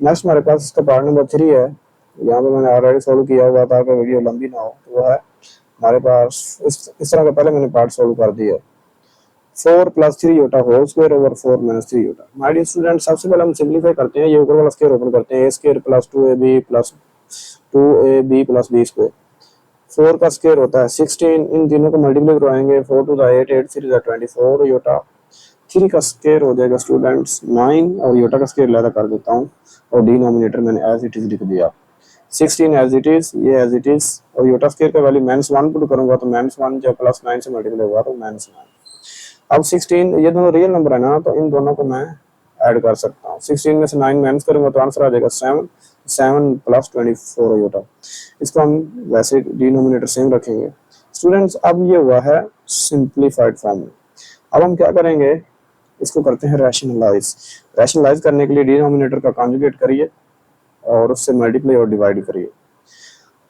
नेक्स्ट हमारे पास इसका पार्ट नंबर 3 है, यहाँ पे मैंने ऑलरेडी सोल्व किया हुआ था कि वीडियो लंबी ना हो, तो वो है हमारे पास इस तरह का पहले मैंने पार्ट सोल्व कर दिया। 4 plus 3 iota whole square over 4 minus 3 iota. My dear student, सबसे पहले हम सिंप्लीफाई करते हैं, ये ऊपर वाला स्क्वायर ओपन करते हैं, a square plus 2ab plus 2ab plus b square. 4 का स्क्वायर होता है 16, इन तीनों को मल्टीप्लाई करवाएंगे, 4 टू द 8, 8 3 द 24 योटा। 3 का स्क्वायर हो जाएगा स्टूडेंट्स 9, और योटा का स्क्वायर अलग कर देता हूँ, और डिनोमिनेटर मैंने एज इट इज लिख दिया, 16 एज इट इज, ये एज इट इज, और योटा स्क्वायर का वैल्यू -1 पुट करूंगा तो -1 जब प्लस 9 से मल्टीप्लाई हुआ तो -9। अब 16, ये दोनों रियल नंबर है ना, तो इन दोनों को मैं ऐड कर सकता हूँ। 16 में से 9 माइनस करूंगा तो आंसर आ जाएगा 7, 7 प्लस 24 योटा। इसको हम वैसे डिनोमिनेटर सेम रखेंगे। स्टूडेंट्स, अब ये हुआ है सिंप्लीफाइड फॉर्म में। अब हम क्या करेंगे, इसको करते हैं रैशनलाइज। रैशनलाइज करने के लिए डिनोमिनेटर का कॉन्जुगेट करिए और उससे मल्टीप्लाई और डिवाइड करिए।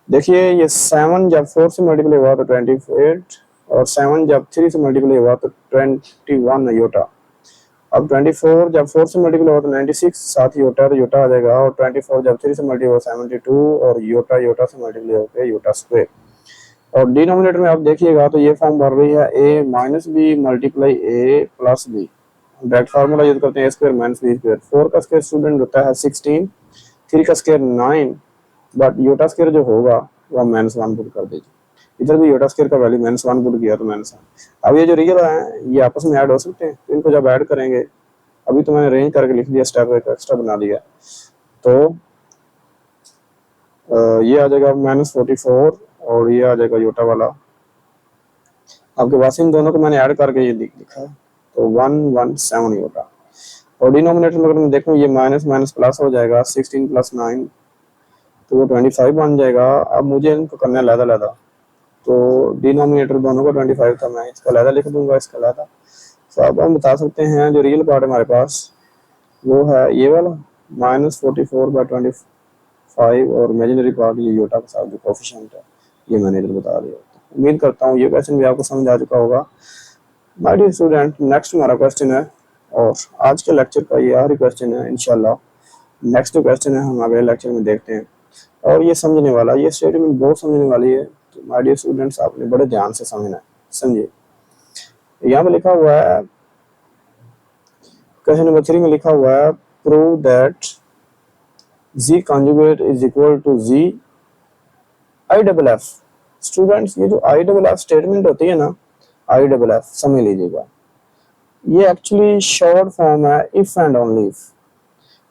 देखिए, ये 7 जब 4 से मल्टीप्लाई हुआ तो 28, और 7 जब 3 से मल्टीप्लाई हुआ तो 21 योटा। अब 24 जब 4 से मल्टीप्लाई हुआ तो 96, साथ ही योटा, तो योटा आ जाएगा, और 24 जब 3 से मल्टीप्लाई हुआ 72, और योटा योटा से मल्टीप्लाई होकर योटा स्क्वायर। और डिनोमिनेटर में आप देखिएगा तो ये फॉर्म भर रही है a minus b multiply a plus b. Direct formula use करते हैं, a square minus b square. 4 का स्क्वायर स्टूडेंट होता है 16, 3 का स्क्वायर 9, बट योटा स्क्वायर जो होगा वो हम -1 पुट कर दीजिए। इधर भी योटा स्क्वायर का वैल्यू -1 पुट किया तो -1। अब ये जो रियल है ये आपस में ऐड हो सकते हैं, तो इनको जब ऐड करेंगे, अभी तो मैंने रेंज करके लिख दिया, स्टेप एक एक्स्ट्रा बना दिया, तो ये आ जाएगा -44, और ये आ जाएगा योटा वाला। आपके पास इन दोनों को मैंने ऐड करके ये लिखा, तो 117 योटा। और डिनोमिनेटर में अगर मैं देखूँ, ये माइनस माइनस प्लस हो जाएगा, 16 प्लस 9 तो वो 25 बन जाएगा। अब मुझे इनको करना है लहदा, तो डिनोमिनेटर दोनों का 25 था, मैं इसका लहदा लिख दूंगा, इसका लहदा। तो अब हम बता सकते हैं जो रियल पार्ट हमारे पास वो है ये वाला -44/25, और इमेजिनरी पार्ट ये योटा के साथ जो कोफिशिएंट है ये मैंने इधर बता दिया। उम्मीद करता हूँ ये क्वेश्चन भी आपको समझ आ चुका होगा। माय डियर स्टूडेंट, नेक्स्ट हमारा क्वेश्चन है, और आज के लेक्चर का ये आखिरी क्वेश्चन है। इंशाल्लाह नेक्स्ट जो क्वेश्चन है हम अगले लेक्चर में देखते हैं, और ये समझने वाला, ये स्टेटमेंट बहुत समझने वाली है, तो माय डियर स्टूडेंट्स आपने बड़े ध्यान से समझना है। समझिए, यहाँ पे लिखा हुआ है, क्वेश्चन नंबर 3 में लिखा हुआ है, prove that z conjugate is equal to z IFF। Students, ये जो IFF स्टेटमेंट होती है ना, IFF समझ लीजिएगा, ये एक्चुअली शॉर्ट फॉर्म है इफ एंड ओनली इफ।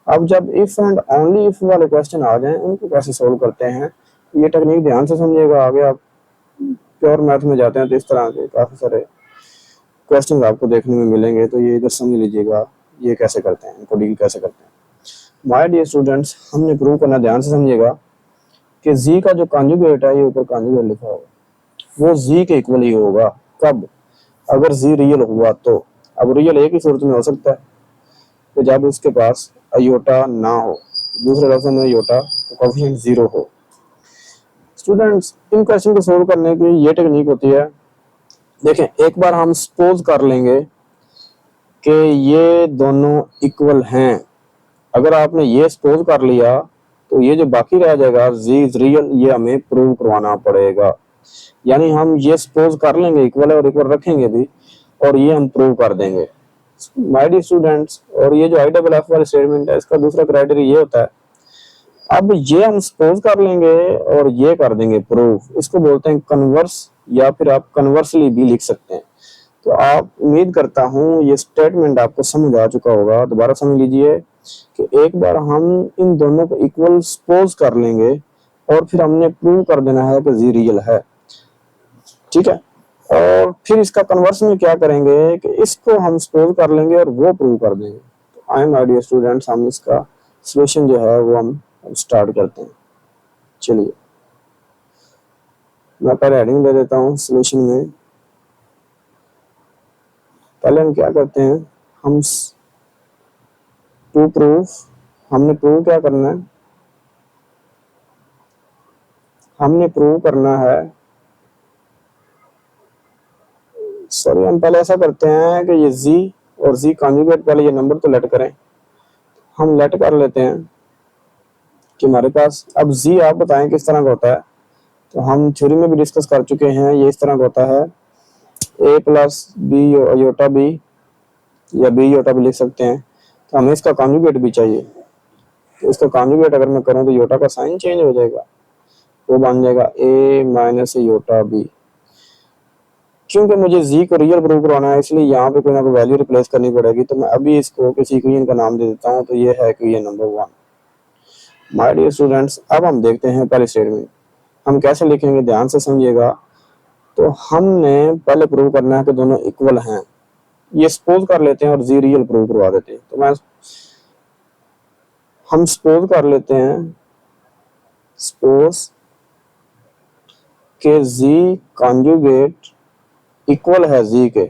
अब जब इफ एंड ओनली इफ वाले क्वेश्चन आ जाएं, उनको कैसे सोल्व करते हैं, ये टेक्निक ध्यान से समझिएगा। आगे आप प्योर मैथ में जाते हैं तो इस तरह के काफी सारे क्वेश्चन आपको देखने में मिलेंगे, तो ये इधर समझ लीजिएगा ये कैसे करते हैं, इनको डील कैसे करते हैं। माय डियर स्टूडेंट्स, हमने प्रूव करना, ध्यान से समझिएगा कि z का जो कॉन्जुगेट है, ये ऊपर कॉन्जुगेट लिखा होगा, वो z के इक्वल ही होगा। कब? अगर z रियल हुआ तो। अब रियल एक ही सूरत में हो सकता है कि जब उसके पास अयोटा ना हो, दूसरे लफ्ज़ में योटा तो कोफिशिएंट 0 हो। स्टूडेंट्स, इन क्वेश्चन को सोल्व करने की ये टेक्निक होती है। देखें, एक बार हम सपोज कर लेंगे कि ये दोनों इक्वल हैं। अगर आपने ये सपोज कर लिया तो ये जो बाकी रह जाएगा z इज रियल, ये हमें प्रूव करवाना पड़ेगा। यानी हम ये सपोज कर लेंगे इक्वल है और इक्वल रखेंगे भी, और ये हम प्रूव कर देंगे। माय डियर स्टूडेंट्स, और ये जो IFF वाली स्टेटमेंट है, इसका दूसरा क्राइटेरिया ये होता है, अब ये हम सपोज कर लेंगे और ये कर देंगे प्रूफ। इसको बोलते हैं कन्वर्स, या फिर आप कन्वर्सली भी लिख सकते हैं। तो आप, उम्मीद करता हूँ ये स्टेटमेंट आपको समझ आ चुका होगा। दोबारा समझ लीजिए कि एक बार हम इन दोनों को इक्वल सपोज कर लेंगे और फिर हमने प्रूव कर देना है कि जी रियल है, ठीक है। और फिर इसका कन्वर्स में क्या करेंगे कि इसको हम सपोज कर लेंगे और वो प्रूव कर देंगे। तो I am my dear students, हम इसका सॉल्यूशन जो है वो हम स्टार्ट करते हैं। चलिए, मैं पहले हेडिंग दे देता हूँ सॉल्यूशन में। पहले हम क्या करते हैं, हम टू प्रूफ, हमने प्रूव क्या करना है, हमने प्रूव करना है, सॉरी, हम पहले ऐसा करते हैं कि ये z और z कॉन्जुगेट, पहले ये नंबर तो लेट करें, हम लेट कर लेते हैं कि हमारे पास, अब z आप बताएं किस तरह का होता है। तो हम थ्योरी में भी डिस्कस कर चुके हैं, ये इस तरह का होता है, a plus b Yotta B या बी योटा बी लिख सकते हैं। तो हमें इसका कॉन्जुगेट भी चाहिए, तो इसका कॉन्जुगेट अगर मैं करूँ तो योटा का साइन चेंज हो जाएगा, वो बन जाएगा ए माइनस योटा बी। क्योंकि मुझे जी को रियल प्रूव करवाना है इसलिए यहाँ पे कोई ना कोई वैल्यू रिप्लेस करनी पड़ेगी, तो मैं अभी इसको किसी इक्वेशन का नाम दे देता हूँ। तो ये है equation number 1। My dear students, अब हम देखते हैं पहले स्टेटमेंट हम कैसे लिखेंगे, ध्यान से समझिएगा। तो हमने पहले प्रूव करना है कि दोनों इक्वल हैं, ये सपोज कर लेते हैं और जी रियल प्रूव करवा देते हैं। तो हम सपोज कर लेते हैं, सपोज के जी कॉन्जुगेट इक्वल है जी के,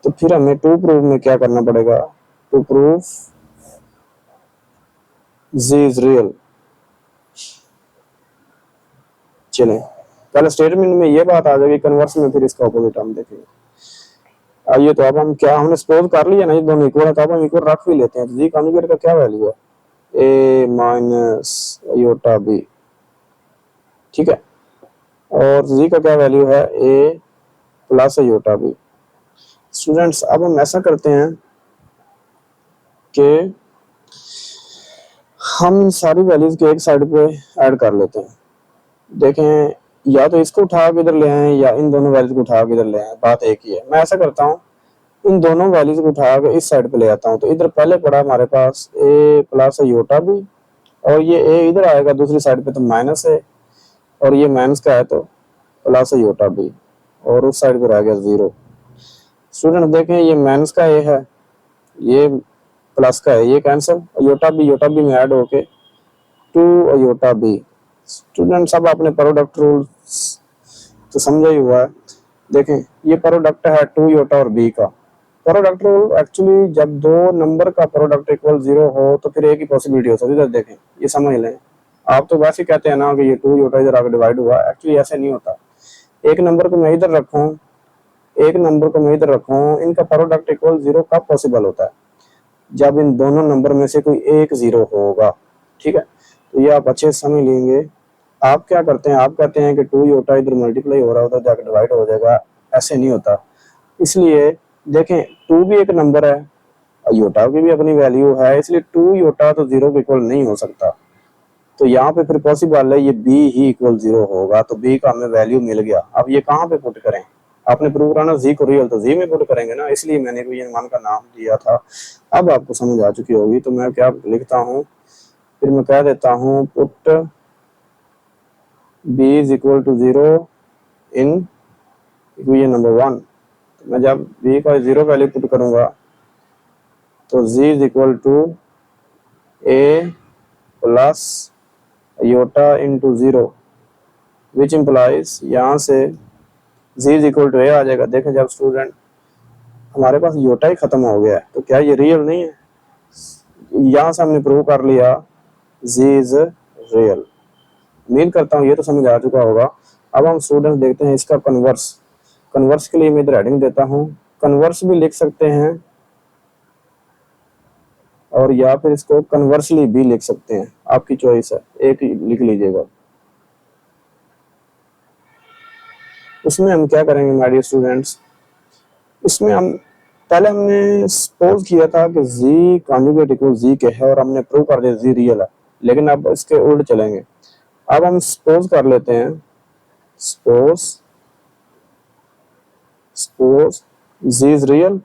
तो फिर हमें टू प्रूव में क्या करना पड़ेगा, to prove z is real. चलें, पहले स्टेटमेंट में ये बात आ जाएगी, कन्वर्स में फिर इसका ऑपोजिट हम देखेंगे। आइए, तो अब हम क्या, हमने सपोज कर लिया ना ये दोनों इक्वल है, तो अब हम इक्वल रख भी लेते हैं। तो जी कॉन्जुगेट का क्या वैल्यू है, ए माइनस योटा बी, ठीक है, और जी का क्या वैल्यू है, a plus Yotta B. Students, अब हम ऐसा करते हैं कि हम सारी वैल्यूज के एक साइड पे ऐड कर लेते हैं। देखें, या तो इसको उठा के इधर ले आए या इन दोनों वैल्यूज को उठा के इधर ले आए, बात एक ही है। मैं ऐसा करता हूँ, इन दोनों वैल्यूज को उठा के इस साइड पे ले आता हूँ। तो इधर पहले पड़ा हमारे पास ए प्लस योटा बी, और ये ए इधर आएगा दूसरी साइड पे तो माइनस है, और ये माइनस का है तो प्लस योटा बी, और उस साइड पे रह गया 0। स्टूडेंट देखें, ये माइनस का ए है, ये प्लस का है, ये कैंसिल, योटा बी में ऐड होके 2 योटा बी। स्टूडेंट्स, अब आपने प्रोडक्ट रूल तो समझा ही हुआ है। देखें, ये प्रोडक्ट है 2 योटा और बी का। प्रोडक्ट रूल एक्चुअली जब दो नंबर का प्रोडक्ट इक्वल 0 हो तो फिर एक ही पॉसिबिलिटी हो सकती है। इधर देखें, ये समझ लें, आप तो वैसे कहते हैं ना कि ये 2 योटा इधर आगे डिवाइड हुआ, एक्चुअली ऐसे नहीं होता। एक नंबर को मैं इधर रखूं, एक नंबर को मैं इधर रखूं, इनका प्रोडक्ट इक्वल 0 कब पॉसिबल होता है, जब इन दोनों नंबर में से कोई एक 0 होगा, ठीक है। तो ये आप अच्छे से समझ लेंगे। आप क्या करते हैं, आप कहते हैं कि 2 योटा इधर मल्टीप्लाई हो रहा होता है, जाकर डिवाइड हो जाएगा, ऐसे नहीं होता। इसलिए देखें, 2 भी एक नंबर है, योटा की भी अपनी वैल्यू है, इसलिए 2 योटा तो 0 के इक्वल नहीं हो सकता। तो यहाँ पे फिर पॉसिबल है ये बी ही इक्वल 0 होगा, तो बी का हमें वैल्यू मिल गया। अब ये कहाँ पे पुट करें, आपने प्रूव कराना जी को रियल, तो जी में पुट करेंगे ना, इसलिए मैंने इक्वेशन 1 का नाम दिया था। अब आपको समझ आ चुकी होगी, तो मैं क्या लिखता हूँ, फिर मैं कह देता हूँ put b is equal to 0 in equation number 1। मैं जब b का 0 वैल्यू पुट करूंगा तो z is equal to a plus iota into 0, which implies यहाँ से z is equal to a आ जाएगा। देखें, जब स्टूडेंट हमारे पास योटा ही खत्म हो गया है तो क्या ये रियल नहीं है, यहाँ से हमने प्रूव कर लिया z इज रियल। उम्मीद करता हूँ ये तो समझ आ चुका होगा। अब हम स्टूडेंट्स देखते हैं इसका कन्वर्स। कन्वर्स के लिए मैं इधर हेडिंग देता हूँ, कन्वर्स भी लिख सकते हैं और या फिर इसको कन्वर्सली भी लिख सकते हैं, आपकी चॉइस है, एक लिख लीजिएगा। उसमें हम क्या करेंगे माय डियर स्टूडेंट्स, इसमें हम पहले हमने सपोज किया था कि जी कॉन्जुगेट इक्वल जी के है और हमने प्रूव कर दिया जी रियल है, लेकिन अब इसके उल्ट चलेंगे। अब हम सपोज कर लेते हैं, सपोज जी इज रियल।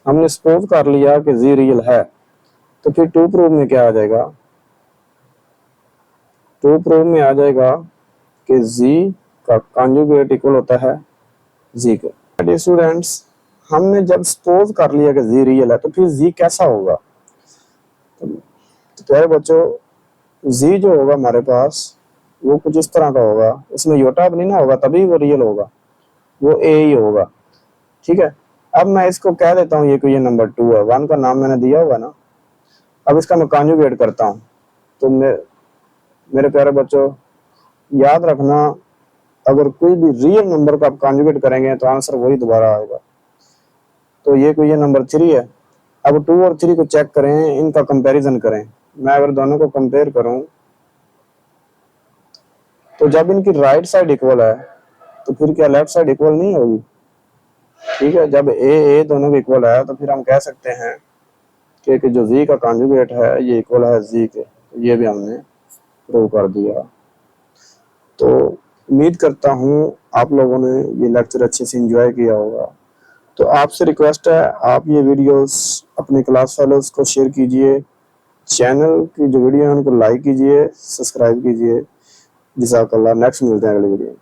हमने सपोज कर लिया कि जी रियल है, तो फिर टू प्रूव में क्या आ जाएगा, टू प्रूव में आ जाएगा कि जी का कॉन्जुगेट इक्वल होता है जी के। स्टूडेंट्स, हमने जब सपोज कर लिया कि जी रियल है तो फिर जी कैसा होगा, तो प्यारे बच्चों, जी जो होगा हमारे पास वो कुछ इस तरह का होगा, इसमें योटा नहीं ना होगा, तभी वो रियल होगा, वो ए ही होगा, ठीक है। अब मैं इसको कह देता हूँ ये कोई नंबर 2 है, 1 का नाम मैंने दिया हुआ ना। अब इसका मैं कॉन्जुगेट करता हूँ, तो मेरे प्यारे बच्चों याद रखना, अगर कोई भी रियल नंबर का आप कॉन्जुगेट करेंगे तो आंसर वही दोबारा आएगा। तो ये कोई नंबर 3 है। अब 2 और 3 को चेक करें, इनका कंपैरिजन करें। मैं अगर दोनों को कंपेयर करूं तो जब इनकी राइट साइड इक्वल है तो फिर क्या लेफ्ट साइड इक्वल नहीं होगी? ठीक है, जब ए दोनों के इक्वल है तो फिर हम कह सकते हैं कि जो जी का कॉन्जुगेट है ये इक्वल है जी के। ये भी हमने प्रूव कर दिया। तो उम्मीद करता हूँ आप लोगों ने ये लेक्चर अच्छे से एंजॉय किया होगा। तो आपसे रिक्वेस्ट है, आप ये वीडियोस अपने क्लास फेलोज को शेयर कीजिए, चैनल की जो वीडियो है उनको लाइक कीजिए, सब्सक्राइब कीजिए। जज़ाकल्लाह। नेक्स्ट मिलते हैं अगली वीडियो में।